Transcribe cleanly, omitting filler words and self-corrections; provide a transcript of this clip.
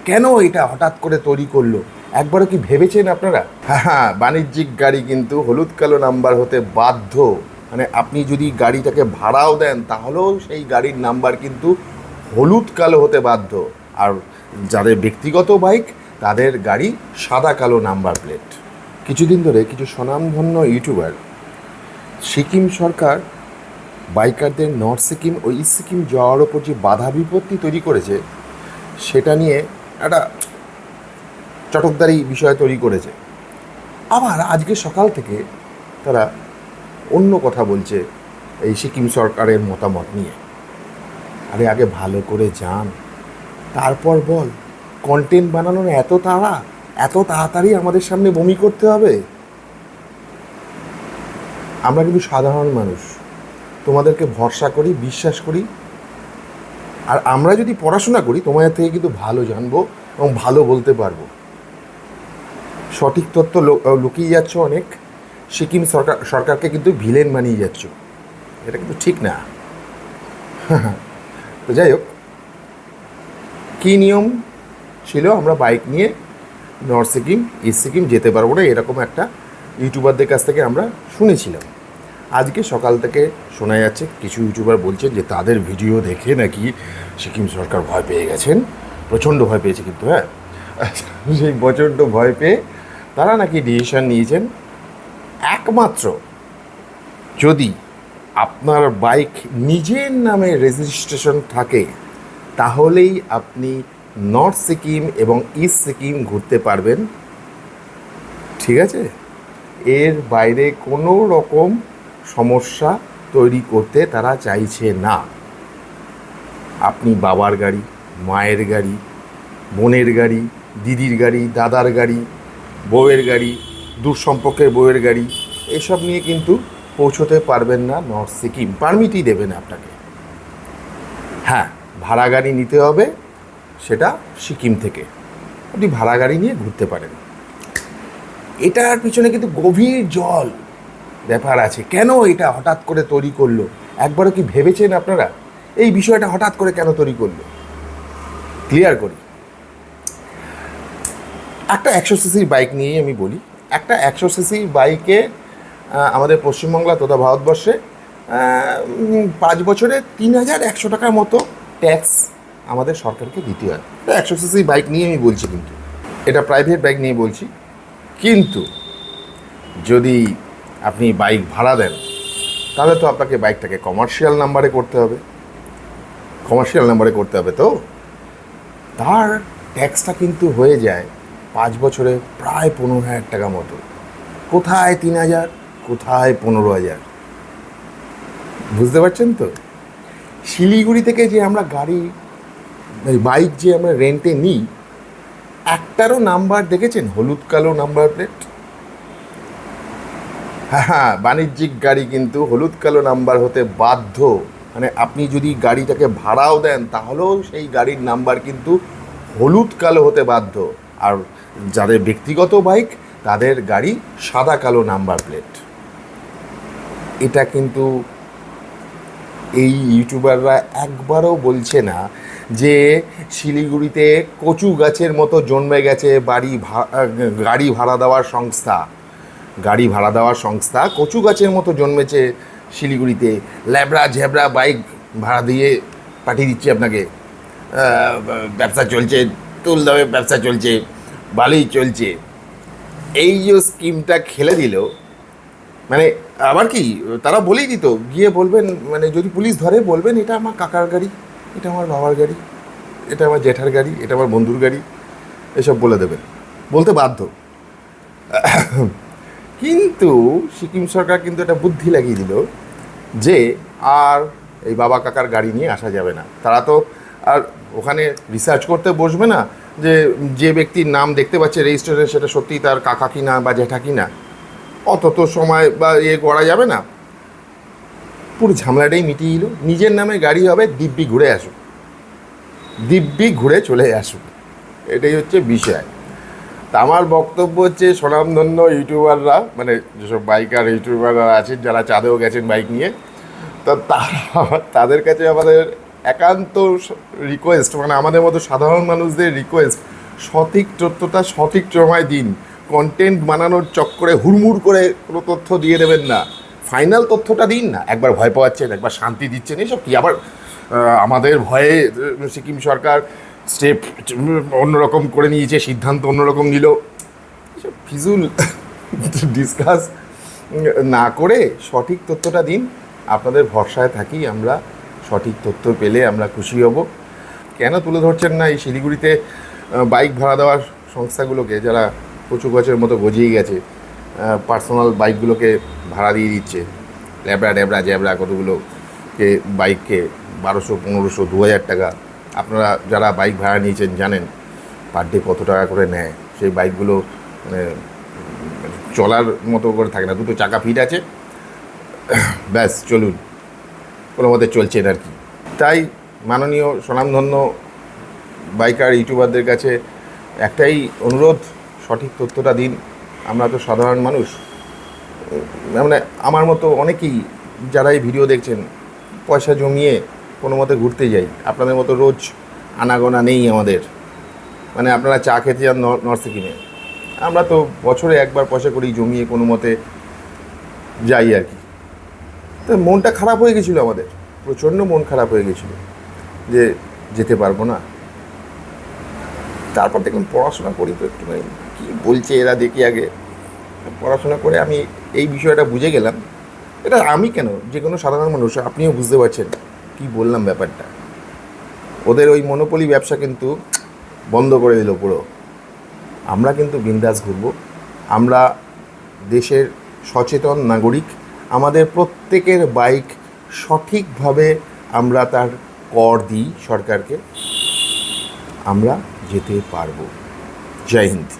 কেন এটা হঠাৎ করে তৈরি করলো? একবারও কি ভেবেছেন আপনারা? হ্যাঁ, বাণিজ্যিক গাড়ি কিন্তু হলুদ কালো নাম্বার হতে বাধ্য। মানে আপনি যদি গাড়িটাকে ভাড়াও দেন তাহলেও সেই গাড়ির নাম্বার কিন্তু হলুদ কালো হতে বাধ্য। আর যাদের ব্যক্তিগত বাইক তাদের গাড়ি সাদা কালো নাম্বার প্লেট। কিছুদিন ধরে কিছু স্বনামধন্য ইউটিউবার সিকিম সরকার বাইকারদের নর্থ সিকিম ও ইস্ট সিকিম যাওয়ার ওপর যে বাধা বিপত্তি তৈরি করেছে সেটা নিয়ে একটা চটকদারি বিষয় তৈরি করেছে। আবার আজকে সকাল থেকে তারা অন্য কথা বলছে এই সিকিম সরকারের মতামত নিয়ে। আরে আগে ভালো করে জান, তারপর বল। কন্টেন্ট বানানোর এত তাড়াতাড়ি আমাদের সামনে বমি করতে হবে? আমরা কিন্তু সাধারণ মানুষ, তোমাদেরকে ভরসা করি, বিশ্বাস করি। আর আমরা যদি পড়াশোনা করি তোমাদের থেকে কিন্তু ভালো জানবো এবং ভালো বলতে পারবো। সঠিক তথ্য লুকিয়ে যাচ্ছ অনেক। সিকিম সরকারকে কিন্তু ভিলেন বানিয়ে যাচ্ছ, এটা কিন্তু ঠিক না। তো যাই হোক, কী নিয়ম ছিল আমরা বাইক নিয়ে নর্থ সিকিম ইস্ট সিকিম যেতে পারবো না, এরকম একটা ইউটিউবারদের কাছ থেকে আমরা শুনেছিলাম। আজকে সকাল থেকে শোনা যাচ্ছে কিছু ইউটিউবার বলছেন যে তাদের ভিডিও দেখে নাকি সিকিম সরকার ভয় পেয়ে গেছেন, প্রচণ্ড ভয় পেয়েছে কিন্তু। হ্যাঁ, সেই প্রচণ্ড ভয় পেয়ে তারা নাকি ডিসিশন নিয়েছেন একমাত্র যদি আপনার বাইক নিজের নামে রেজিস্ট্রেশন থাকে তাহলেই আপনি নর্থ সিকিম এবং ইস্ট সিকিম ঘুরতে পারবেন। ঠিক আছে, এর বাইরে কোনো রকম সমস্যা তৈরি করতে তারা চাইছে না। আপনি বাবার গাড়ি, মায়ের গাড়ি, বোনের গাড়ি, দিদির গাড়ি, দাদার গাড়ি, বউয়ের গাড়ি, দূর সম্পর্কের বউয়ের গাড়ি, এসব নিয়ে কিন্তু পৌঁছতে পারবেন না নর্থ সিকিম, পারমিটই দেবে না আপনাকে। হ্যাঁ, ভাড়া গাড়ি নিতে হবে, সেটা সিকিম থেকে আপনি ভাড়া গাড়ি নিয়ে ঘুরতে পারেন। এটার পিছনে কিন্তু গভীর জল ব্যাপার আছে। কেন এটা হঠাৎ করে তৈরি করলো? একবারও কি ভেবেছেন আপনারা এই বিষয়টা হঠাৎ করে কেন তৈরি করলো? ক্লিয়ার করি। একটা 100 সিসির বাইক নিয়েই আমি বলি। একটা 100 সিসির বাইকে আমাদের পশ্চিমবাংলা তথা ভারতবর্ষে 5 বছরে 3,100 টাকার মতো ট্যাক্স আমাদের সরকারকে দিতে হয়। 100 সিসি বাইক নিয়ে আমি বলছি, কিন্তু এটা প্রাইভেট বাইক নিয়ে বলছি। কিন্তু যদি আপনি বাইক ভাড়া দেন তাহলে তো আপনাকে বাইকটাকে কমার্শিয়াল নাম্বারে করতে হবে। তো তার ট্যাক্সটা কিন্তু হয়ে যায় 5 বছরে প্রায় 15,000 টাকা মতো। কোথায় 3,000, কোথায় 15,000, বুঝতে পারছেন তো? শিলিগুড়ি থেকে যে আমরা বাইক যে আমরা রেন্টে নিই, একটারও নাম্বার দেখেছেন হলুদ কালো নাম্বার প্লেট? হ্যাঁ, বাণিজ্যিক গাড়ি কিন্তু হলুদ কালো নাম্বার হতে বাধ্য। মানে আপনি যদি গাড়িটাকে ভাড়াও দেন তাহলেও সেই গাড়ির নাম্বার কিন্তু হলুদ কালো হতে বাধ্য। আর যাদের ব্যক্তিগত বাইক তাদের গাড়ি সাদা কালো নাম্বার প্লেট। এটা কিন্তু এই ইউটিউবাররা একবারও বলছে না যে শিলিগুড়িতে কচু গাছের মতো জন্মে গেছে গাড়ি ভাড়া দেওয়ার সংস্থা কচু গাছের মতো জন্মেছে শিলিগুড়িতে। ল্যাবড়া ঝেবড়া বাইক ভাড়া দিয়ে পাঠিয়ে দিচ্ছে আপনাকে। ব্যবসা চলছে, তুল দামে ব্যবসা চলছে, ভালোই চলছে। এই যে স্কিমটা খেলে দিল, মানে আবার কি তারা বলেই দিত, গিয়ে বলবেন, মানে যদি পুলিশ ধরে বলবেন এটা আমার কাকার গাড়ি, এটা আমার বাবার গাড়ি, এটা আমার জেঠার গাড়ি, এটা আমার বন্ধুর গাড়ি, এসব বলে দেবেন, বলতে বাধ্য। কিন্তু সিকিম সরকার কিন্তু একটা বুদ্ধি লাগিয়ে দিল যে আর এই বাবা কাকার গাড়ি নিয়ে আসা যাবে না। তারা তো আর ওখানে রিসার্চ করতে বসবে না যে ব্যক্তির নাম দেখতে পাচ্ছে রেজিস্ট্রেশন সেটা সত্যিই তার কাকা কিনা বা জ্যাঠা কিনা। অত তো সময় বা করা যাবে না। পুরো ঝামেলাটাই মিটিয়ে দিল। নিজের নামে গাড়ি হবে, দিব্যি ঘুরে চলে আসুক, এটাই হচ্ছে বিষয়। তা আমার বক্তব্য হচ্ছে, স্বনামধন্য ইউটিউবাররা, মানে যেসব বাইকার ইউটিউবাররা আছেন যারা চাঁদেও গেছেন বাইক নিয়ে, তা তাদের কাছে আমাদের একান্ত রিকোয়েস্ট, মানে আমাদের মতো সাধারণ মানুষদের রিকোয়েস্ট, সঠিক তথ্যটা সঠিক সময় দিন। কন্টেন্ট বানানোর চক্করে হুড়মুড় করে কোনো তথ্য দিয়ে দেবেন না, ফাইনাল তথ্যটা দিন না। একবার ভয় পাওয়াচ্ছেন, একবার শান্তি দিচ্ছেন, এসব কি আবার আমাদের ভয়ে সিকিম সরকার স্টেপ অন্যরকম করে নিয়েছে, সিদ্ধান্ত অন্যরকম নিল, এসব ফিজুল ডিসকাস না করে সঠিক তথ্যটা দিন। আপনাদের ভরসায় থাকি আমরা, সঠিক তথ্য পেলে আমরা খুশি হব। কেন তুলে ধরছেন না এই শিলিগুড়িতে বাইক ভাড়া দেওয়ার সংস্থাগুলোকে, যারা কচু গাছের মতো গজিয়ে গেছে, পার্সোনাল বাইকগুলোকে ভাড়া দিয়ে দিচ্ছে, ল্যাবড়া ড্যাবড়া জ্যাবড়া কতগুলোকে বাইককে 1200, 1500, 2000 টাকা। আপনারা যারা বাইক ভাড়া নিয়েছেন জানেন পার ডে কত টাকা করে নেয়। সেই বাইকগুলো মানে চলার মতো করে থাকে না, দুটো চাকা ফিট আছে, ব্যাস চলুন, কোনো মতে চলছেন আর কি। তাই মাননীয় স্বনামধন্য বাইকার ইউটিউবারদের কাছে একটাই অনুরোধ, সঠিক তথ্যটা দিন। আমরা তো সাধারণ মানুষ, মানে আমার মতো অনেকেই যারা এই ভিডিও দেখছেন পয়সা জমিয়ে কোনো মতে ঘুরতে যাই। আপনাদের মতো রোজ আনাগোনা নেই আমাদের, মানে আপনারা চা খেতে যান নর্থ সিকিমে, আমরা তো বছরে একবার পয়সা করেই জমিয়ে কোনো মতে যাই আর কি। তো মনটা খারাপ হয়ে গেছিলো আমাদের, প্রচণ্ড মন খারাপ হয়ে গেছিলো যে যেতে পারবো না। তারপর দেখুন পড়াশোনা করি তো একটু, কী বলছে এরা দেখি আগে। পড়াশোনা করে আমি এই বিষয়টা বুঝে গেলাম। এটা আমি কেন, যে কোনো সাধারণ মানুষ, আপনিও বুঝতে পারছেন কি বললাম ব্যাপারটা। ওদের ওই মনোপলি ব্যবসা কিন্তু বন্ধ করে দিল পুরো। আমরা কিন্তু বিন্দাস ঘুরবো। আমরা দেশের সচেতন নাগরিক, আমাদের প্রত্যেকের বাইক সঠিকভাবে আমরা তার কর দিই সরকারকে, আমরা যেতে পারবো। জয় হিন্দ।